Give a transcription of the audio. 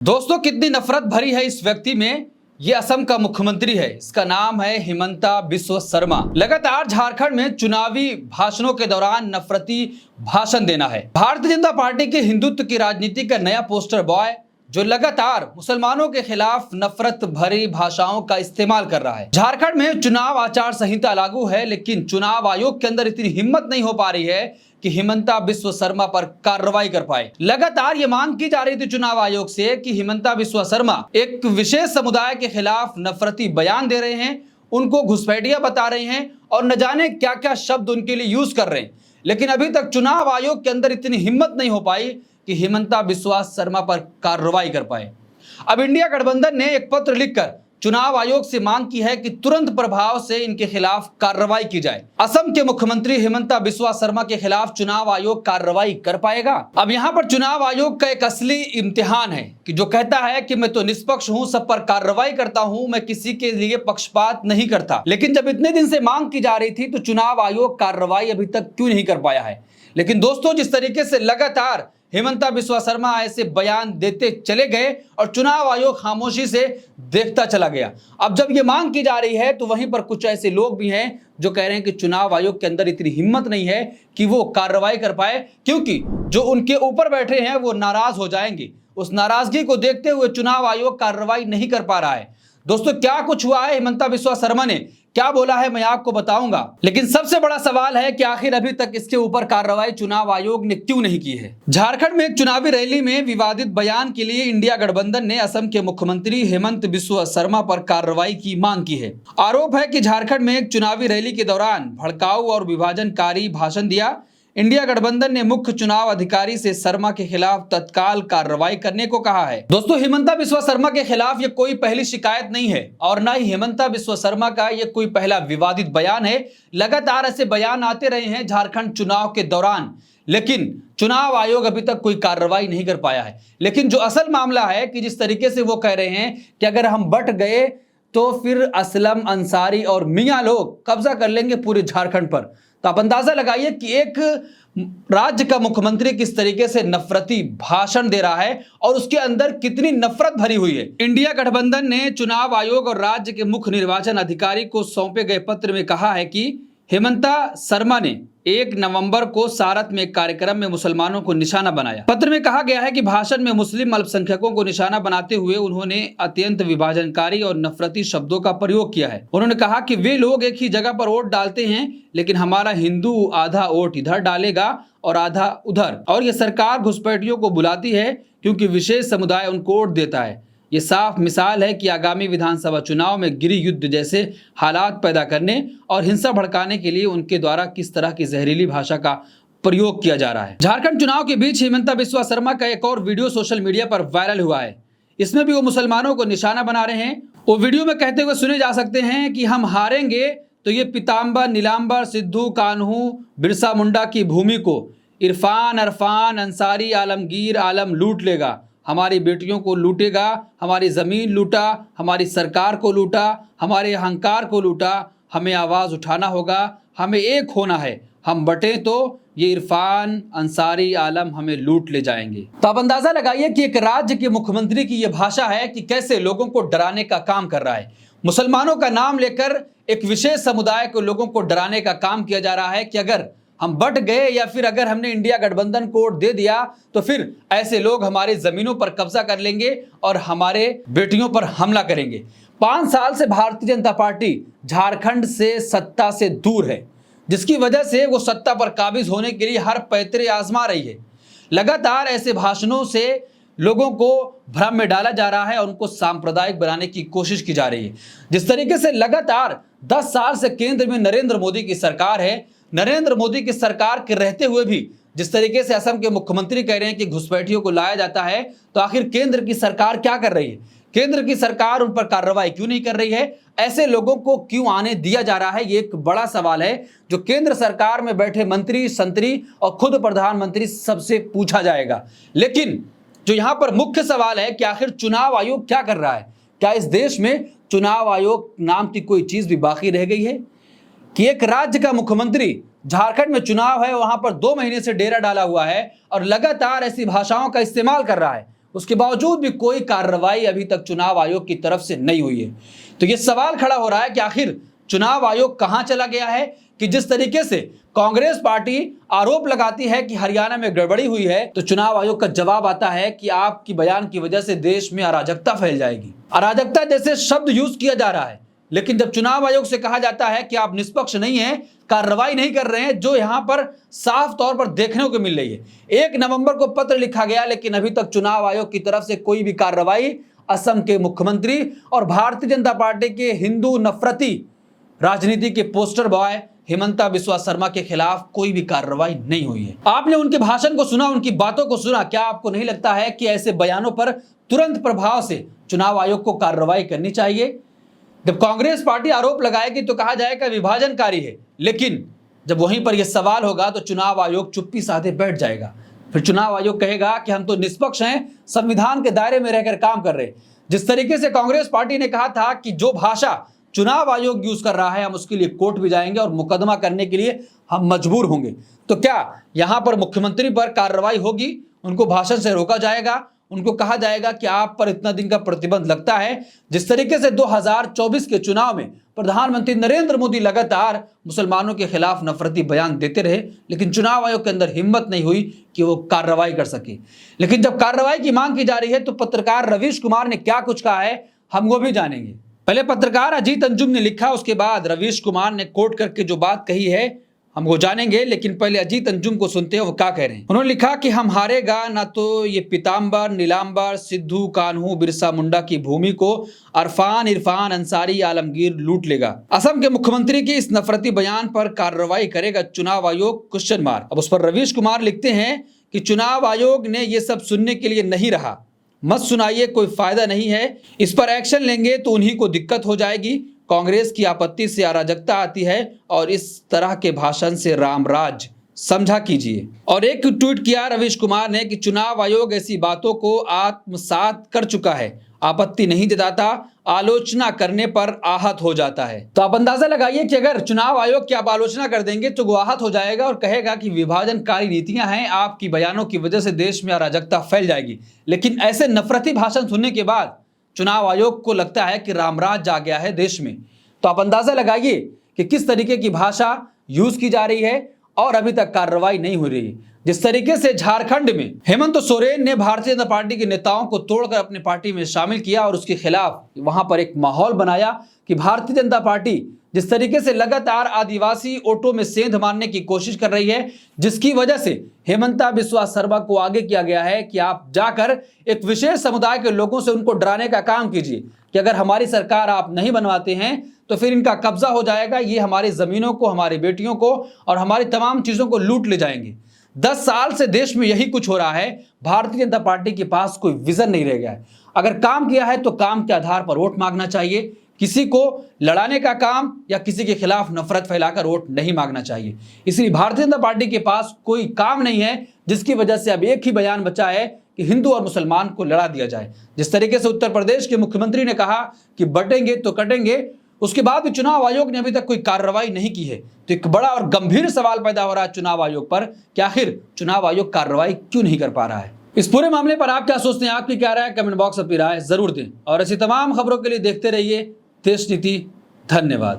दोस्तों, कितनी नफरत भरी है इस व्यक्ति में। ये असम का मुख्यमंत्री है। इसका नाम है हिमंता बिस्वा शर्मा। लगातार झारखंड में चुनावी भाषणों के दौरान नफरती भाषण देना है। भारतीय जनता पार्टी के हिंदुत्व की राजनीति का नया पोस्टर बॉय जो लगातार मुसलमानों के खिलाफ नफरत भरी भाषाओं का इस्तेमाल कर रहा है। झारखंड में चुनाव आचार संहिता लागू है, लेकिन चुनाव आयोग के अंदर इतनी हिम्मत नहीं हो पा रही है कि हिमंता बिस्वा शर्मा पर कार्रवाई कर पाए। लगातार ये मांग की जा रही थी चुनाव आयोग से कि हिमंता बिस्वा शर्मा एक विशेष समुदाय के खिलाफ नफरती बयान दे रहे हैं, उनको घुसपैठिया बता रहे हैं और न जाने क्या क्या शब्द उनके लिए यूज कर रहे हैं। लेकिन अभी तक चुनाव आयोग के अंदर इतनी हिम्मत नहीं हो पाई कि हिमंता बिस्वा शर्मा पर कार्रवाई कर पाए। अब इंडिया गठबंधन ने एक पत्र लिखकर चुनाव आयोग से मांग की है कि तुरंत प्रभाव से इनके खिलाफ कार्रवाई की जाए। असम के मुख्यमंत्री हिमंता बिस्वा शर्मा के खिलाफ चुनाव आयोग कार्रवाई कर पाएगा। अब यहाँ पर चुनाव आयोग का एक असली इम्तिहान है कि जो कहता है कि मैं तो निष्पक्ष हूँ, सब पर कार्रवाई करता हूँ, मैं किसी के लिए पक्षपात नहीं करता। लेकिन जब इतने दिन से मांग की जा रही थी तो चुनाव आयोग कार्रवाई अभी तक क्यों नहीं कर पाया है। लेकिन दोस्तों, जिस तरीके से लगातार हिमंता बिस्वा शर्मा ऐसे बयान देते चले गए और चुनाव आयोग खामोशी से देखता चला गया। अब जब ये मांग की जा रही है तो वहीं पर कुछ ऐसे लोग भी हैं जो कह रहे हैं कि चुनाव आयोग के अंदर इतनी हिम्मत नहीं है कि वो कार्रवाई कर पाए, क्योंकि जो उनके ऊपर बैठे हैं वो नाराज हो जाएंगे। उस नाराजगी को देखते हुए चुनाव आयोग कार्रवाई नहीं कर पा रहा है। दोस्तों, क्या कुछ हुआ है, हिमंता बिस्वा शर्मा ने क्या बोला है, मैं आपको बताऊंगा। लेकिन सबसे बड़ा सवाल है कि आखिर अभी तक इसके ऊपर कार्रवाई चुनाव आयोग ने क्यों नहीं की है। झारखंड में एक चुनावी रैली में विवादित बयान के लिए इंडिया गठबंधन ने असम के मुख्यमंत्री हिमंता बिस्वा शर्मा पर कार्रवाई की मांग की है। आरोप है कि झारखंड में एक चुनावी रैली के दौरान भड़काऊ और विभाजनकारी भाषण दिया। इंडिया गठबंधन ने मुख्य चुनाव अधिकारी से शर्मा के खिलाफ तत्काल कार्रवाई करने को कहा है। दोस्तों, हिमंता बिस्वा शर्मा के खिलाफ ये कोई पहली शिकायत नहीं है और न ही हिमंता बिस्वा शर्मा का ये कोई पहला विवादित बयान है। लगातार ऐसे बयान आते रहे हैं झारखंड चुनाव के दौरान, लेकिन चुनाव आयोग अभी तक कोई कार्रवाई नहीं कर पाया है। लेकिन जो असल मामला है कि जिस तरीके से वो कह रहे हैं कि अगर हम बट गए तो फिर असलम, अंसारी और मियां लोग कब्जा कर लेंगे पूरे झारखंड पर, तो आप अंदाजा लगाइए कि एक राज्य का मुख्यमंत्री किस तरीके से नफरती भाषण दे रहा है और उसके अंदर कितनी नफरत भरी हुई है। इंडिया गठबंधन ने चुनाव आयोग और राज्य के मुख्य निर्वाचन अधिकारी को सौंपे गए पत्र में कहा है कि हिमंता शर्मा ने 1 नवंबर को सारत में एक कार्यक्रम में मुसलमानों को निशाना बनाया। पत्र में कहा गया है कि भाषण में मुस्लिम अल्पसंख्यकों को निशाना बनाते हुए उन्होंने अत्यंत विभाजनकारी और नफरती शब्दों का प्रयोग किया है। उन्होंने कहा कि वे लोग एक ही जगह पर वोट डालते हैं, लेकिन हमारा हिंदू आधा वोट इधर डालेगा और आधा उधर, और ये सरकार घुसपैठियों को बुलाती है क्योंकि विशेष समुदाय उनको वोट देता है। ये साफ मिसाल है कि आगामी विधानसभा चुनाव में गृह युद्ध जैसे हालात पैदा करने और हिंसा भड़काने के लिए उनके द्वारा किस तरह की जहरीली भाषा का प्रयोग किया जा रहा है। झारखंड चुनाव के बीच हिमंता बिस्वा शर्मा का एक और वीडियो सोशल मीडिया पर वायरल हुआ है। इसमें भी वो मुसलमानों को निशाना बना रहे हैं। वो वीडियो में कहते हुए सुने जा सकते हैं कि हम हारेंगे तो ये पीताम्बर, नीलांबर, सिद्धू, कान्हू, बिरसा मुंडा की भूमि को इरफान, अरफान, अंसारी, आलमगीर आलम लूट लेगा, हमारी बेटियों को लूटेगा, हमारी ज़मीन लूटा, हमारी सरकार को लूटा, हमारे अहंकार को लूटा। हमें आवाज़ उठाना होगा, हमें एक होना है, हम बटे तो ये इरफान, अंसारी, आलम हमें लूट ले जाएंगे। तो आप अंदाज़ा लगाइए कि एक राज्य के मुख्यमंत्री की ये भाषा है कि कैसे लोगों को डराने का काम कर रहा है। मुसलमानों का नाम लेकर एक विशेष समुदाय को लोगों को डराने का काम किया जा रहा है कि अगर हम बट गए या फिर अगर हमने इंडिया गठबंधन को वोट दे दिया तो फिर ऐसे लोग हमारी जमीनों पर कब्जा कर लेंगे और हमारे बेटियों पर हमला करेंगे। 5 साल से भारतीय जनता पार्टी झारखंड से सत्ता से दूर है, जिसकी वजह से वो सत्ता पर काबिज होने के लिए हर पैतरे आजमा रही है। लगातार ऐसे भाषणों से लोगों को भ्रम में डाला जा रहा है और उनको सांप्रदायिक बनाने की कोशिश की जा रही है। जिस तरीके से लगातार 10 साल से केंद्र में नरेंद्र मोदी की सरकार है, नरेंद्र मोदी की सरकार के रहते हुए भी जिस तरीके से असम के मुख्यमंत्री कह रहे हैं कि घुसपैठियों को लाया जाता है, तो आखिर केंद्र की सरकार क्या कर रही है? केंद्र की सरकार उन पर कार्रवाई क्यों नहीं कर रही है? ऐसे लोगों को क्यों आने दिया जा रहा है? ये एक बड़ा सवाल है जो केंद्र सरकार में बैठे मंत्री, संतरी और खुद प्रधानमंत्री सबसे पूछा जाएगा। लेकिन जो यहाँ पर मुख्य सवाल है कि आखिर चुनाव आयोग क्या कर रहा है? क्या इस देश में चुनाव आयोग नाम की कोई चीज भी बाकी रह गई है कि एक राज्य का मुख्यमंत्री, झारखंड में चुनाव है, वहां पर 2 महीने से डेरा डाला हुआ है और लगातार ऐसी भाषाओं का इस्तेमाल कर रहा है। उसके बावजूद भी कोई कार्रवाई अभी तक चुनाव आयोग की तरफ से नहीं हुई है। तो ये सवाल खड़ा हो रहा है कि आखिर चुनाव आयोग कहां चला गया है कि जिस तरीके से कांग्रेस पार्टी आरोप लगाती है कि हरियाणा में गड़बड़ी हुई है, तो चुनाव आयोग का जवाब आता है कि आपकी बयान की वजह से देश में अराजकता फैल जाएगी। अराजकता जैसे शब्द यूज किया जा रहा है, लेकिन जब चुनाव आयोग से कहा जाता है कि आप निष्पक्ष नहीं हैं, कार्रवाई नहीं कर रहे हैं, जो यहां पर साफ तौर पर देखने को मिल रही है। 1 नवंबर को पत्र लिखा गया, लेकिन अभी तक चुनाव आयोग की तरफ से कोई भी कार्रवाई असम के मुख्यमंत्री और भारतीय जनता पार्टी के हिंदू नफरती राजनीति के पोस्टर बॉय हिमंता बिस्वा शर्मा के खिलाफ कोई भी कार्रवाई नहीं हुई है। आपने उनके भाषण को सुना, उनकी बातों को सुना। क्या आपको नहीं लगता है कि ऐसे बयानों पर तुरंत प्रभाव से चुनाव आयोग को कार्रवाई करनी चाहिए? जब कांग्रेस पार्टी आरोप लगाएगी तो कहा जाएगा विभाजनकारी है, लेकिन जब वहीं पर यह सवाल होगा तो चुनाव आयोग चुप्पी साधे बैठ जाएगा। फिर चुनाव आयोग कहेगा कि हम तो निष्पक्ष हैं, संविधान के दायरे में रहकर काम कर रहे हैं। जिस तरीके से कांग्रेस पार्टी ने कहा था कि जो भाषा चुनाव आयोग यूज कर रहा है, हम उसके लिए कोर्ट भी जाएंगे और मुकदमा करने के लिए हम मजबूर होंगे, तो क्या यहां पर मुख्यमंत्री पर कार्रवाई होगी? उनको भाषण से रोका जाएगा? उनको कहा जाएगा कि आप पर इतना दिन का प्रतिबंध लगता है? जिस तरीके से 2024 के चुनाव में प्रधानमंत्री नरेंद्र मोदी लगातार मुसलमानों के खिलाफ नफरती बयान देते रहे, लेकिन चुनाव आयोग के अंदर हिम्मत नहीं हुई कि वो कार्रवाई कर सके। लेकिन जब कार्रवाई की मांग की जा रही है तो पत्रकार रवीश कुमार ने क्या कुछ कहा है, हम वो भी जानेंगे। पहले पत्रकार अजीत अंजुम ने लिखा, उसके बाद रवीश कुमार ने कोट करके जो बात कही है हम वो जानेंगे। लेकिन पहले अजीत अंजुम को सुनते हैं वो क्या कह रहे हैं। उन्होंने लिखा कि हम हारेगा ना तो ये पीताम्बर, नीलांबर, सिद्धू, कान्हू, बिरसा मुंडा की भूमि को इरफान अंसारी, आलमगीर लूट लेगा। असम के मुख्यमंत्री के इस नफरती बयान पर कार्रवाई करेगा चुनाव आयोग? Question mark. अब उस पर रवीश कुमार लिखते हैं कि चुनाव आयोग ने ये सब सुनने के लिए नहीं रहा, मत सुनाइए, कोई फायदा नहीं है। इस पर एक्शन लेंगे तो उन्हीं को दिक्कत हो जाएगी। कांग्रेस की आपत्ति से अराजकता आती है और इस तरह के भाषण से रामराज समझा कीजिए। और एक ट्वीट किया रवीश कुमार ने कि चुनाव आयोग ऐसी बातों को आत्मसात कर चुका है, आपत्ति नहीं जताता, आलोचना करने पर आहत हो जाता है। तो आप अंदाजा लगाइए कि अगर चुनाव आयोग की आप आलोचना कर देंगे तो वो आहत हो जाएगा और कहेगा कि विभाजनकारी नीतियां हैं, आपकी बयानों की वजह से देश में अराजकता फैल जाएगी। लेकिन ऐसे नफरती भाषण सुनने के बाद चुनाव आयोग को लगता है कि रामराज आ गया है देश में। तो आप अंदाजा लगाइए कि किस तरीके की भाषा यूज की जा रही है और अभी तक कार्रवाई नहीं हो रही है। जिस तरीके से झारखंड में हेमंत सोरेन ने भारतीय जनता पार्टी के नेताओं को तोड़कर अपनी पार्टी में शामिल किया और उसके खिलाफ वहां पर एक माहौल बनाया कि भारतीय जनता पार्टी जिस तरीके से लगातार आदिवासी वोटों में सेंध मारने की कोशिश कर रही है, जिसकी वजह से हिमंता बिस्वा शर्मा को आगे किया गया है कि आप जाकर एक विशेष समुदाय के लोगों से उनको डराने का काम कीजिए कि अगर हमारी सरकार आप नहीं बनवाते हैं तो फिर इनका कब्जा हो जाएगा, ये हमारी जमीनों को, हमारी बेटियों को और हमारी तमाम चीजों को लूट ले जाएंगे। 10 साल से देश में यही कुछ हो रहा है। भारतीय जनता पार्टी के पास कोई विजन नहीं रह गया है। अगर काम किया है तो काम के आधार पर वोट मांगना चाहिए, किसी को लड़ाने का काम या किसी के खिलाफ नफरत फैलाकर वोट नहीं मांगना चाहिए। इसलिए भारतीय जनता पार्टी के पास कोई काम नहीं है, जिसकी वजह से अब एक ही बयान बचा है कि हिंदू और मुसलमान को लड़ा दिया जाए। जिस तरीके से उत्तर प्रदेश के मुख्यमंत्री ने कहा कि बटेंगे तो कटेंगे, उसके बाद भी चुनाव आयोग ने अभी तक कोई कार्रवाई नहीं की है। तो एक बड़ा और गंभीर सवाल पैदा हो रहा है चुनाव आयोग पर कि आखिर चुनाव आयोग कार्रवाई क्यों नहीं कर पा रहा है। इस पूरे मामले पर आप क्या सोचते हैं, आपकी क्या राय है? कमेंट बॉक्स में अपनी राय जरूर दें और ऐसी तमाम खबरों के लिए देखते रहिए देश नीति। धन्यवाद।